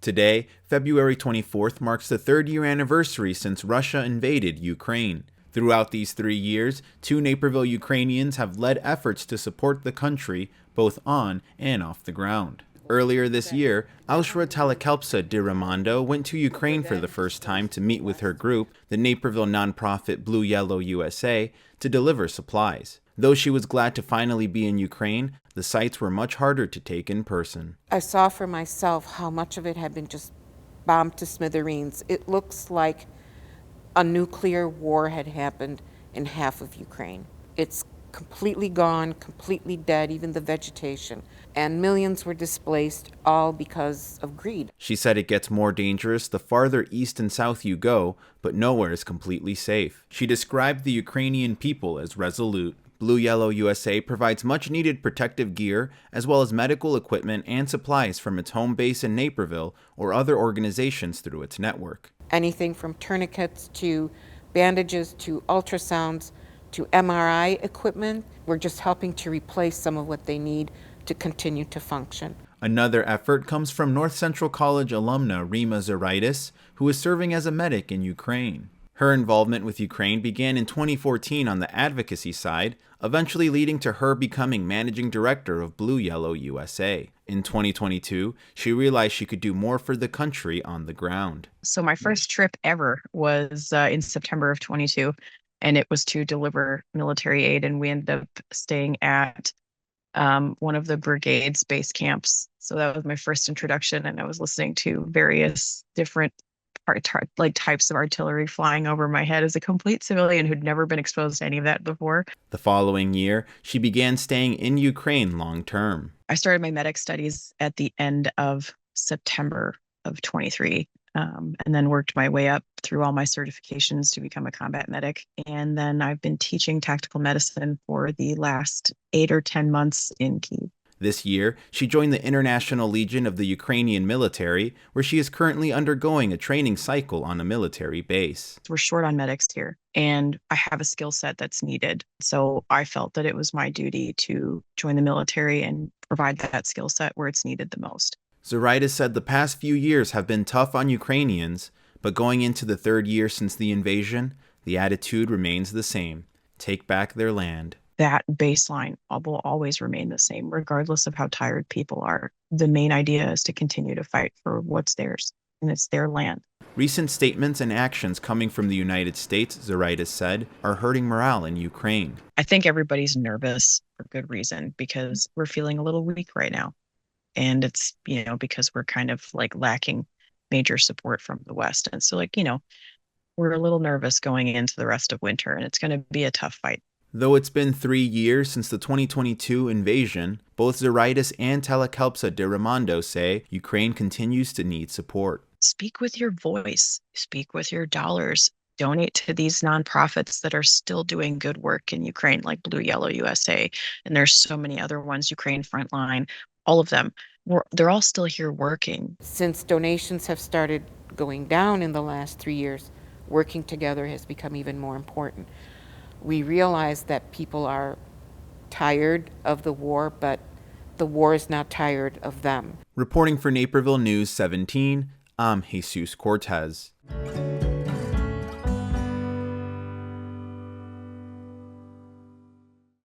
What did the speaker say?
Today, February 24th, marks the third-year anniversary since Russia invaded Ukraine. Throughout these 3 years, 2 Naperville Ukrainians have led efforts to support the country, both on and off the ground. Earlier this year, Aushra Talakelpsa de Ramondo went to Ukraine for the first time to meet with her group, the Naperville nonprofit Blue Yellow USA, to deliver supplies. Though she was glad to finally be in Ukraine, the sights were much harder to take in person. I saw for myself how much of it had been just bombed to smithereens. It looks like a nuclear war had happened in half of Ukraine. It's completely gone, completely dead, even the vegetation. And millions were displaced, all because of greed. She said it gets more dangerous the farther east and south you go, but nowhere is completely safe. She described the Ukrainian people as resolute. Blue Yellow USA provides much-needed protective gear, as well as medical equipment and supplies from its home base in Naperville or other organizations through its network. Anything from tourniquets to bandages to ultrasounds to MRI equipment. We're just helping to replace some of what they need to continue to function. Another effort comes from North Central College alumna Rima Zuraitis, who is serving as a medic in Ukraine. Her involvement with Ukraine began in 2014 on the advocacy side, eventually leading to her becoming managing director of Blue Yellow USA. In 2022, she realized she could do more for the country on the ground. So my first trip ever was in September of 22, and it was to deliver military aid, and we ended up staying at one of the brigade's base camps. So that was my first introduction, and I was listening to various different types of artillery flying over my head as a complete civilian who'd never been exposed to any of that before. The following year, she began staying in Ukraine long term. I started my medic studies at the end of September of 23, and then worked my way up through all my certifications to become a combat medic. And then I've been teaching tactical medicine for the last 8 or 10 months in Kyiv. This year, she joined the International Legion of the Ukrainian military, where she is currently undergoing a training cycle on a military base. We're short on medics here, and I have a skill set that's needed. So I felt that it was my duty to join the military and provide that skill set where it's needed the most. Zuraitis said the past few years have been tough on Ukrainians, but going into the third year since the invasion, the attitude remains the same: take back their land. That baseline will always remain the same, regardless of how tired people are. The main idea is to continue to fight for what's theirs, and it's their land. Recent statements and actions coming from the United States, Zuraitis said, are hurting morale in Ukraine. I think everybody's nervous for good reason, because we're feeling a little weak right now. And it's, because we're kind of lacking major support from the West. And so we're a little nervous going into the rest of winter, and it's going to be a tough fight. Though it's been 3 years since the 2022 invasion, both Zuraitis and Talakelpsa de Ramondo say Ukraine continues to need support. Speak with your voice. Speak with your dollars. Donate to these nonprofits that are still doing good work in Ukraine, like Blue Yellow USA. And there's so many other ones, Ukraine Frontline, all of them. They're all still here working. Since donations have started going down in the last 3 years, working together has become even more important. We realize that people are tired of the war, but the war is not tired of them. Reporting for Naperville News 17, I'm Jesus Cortez.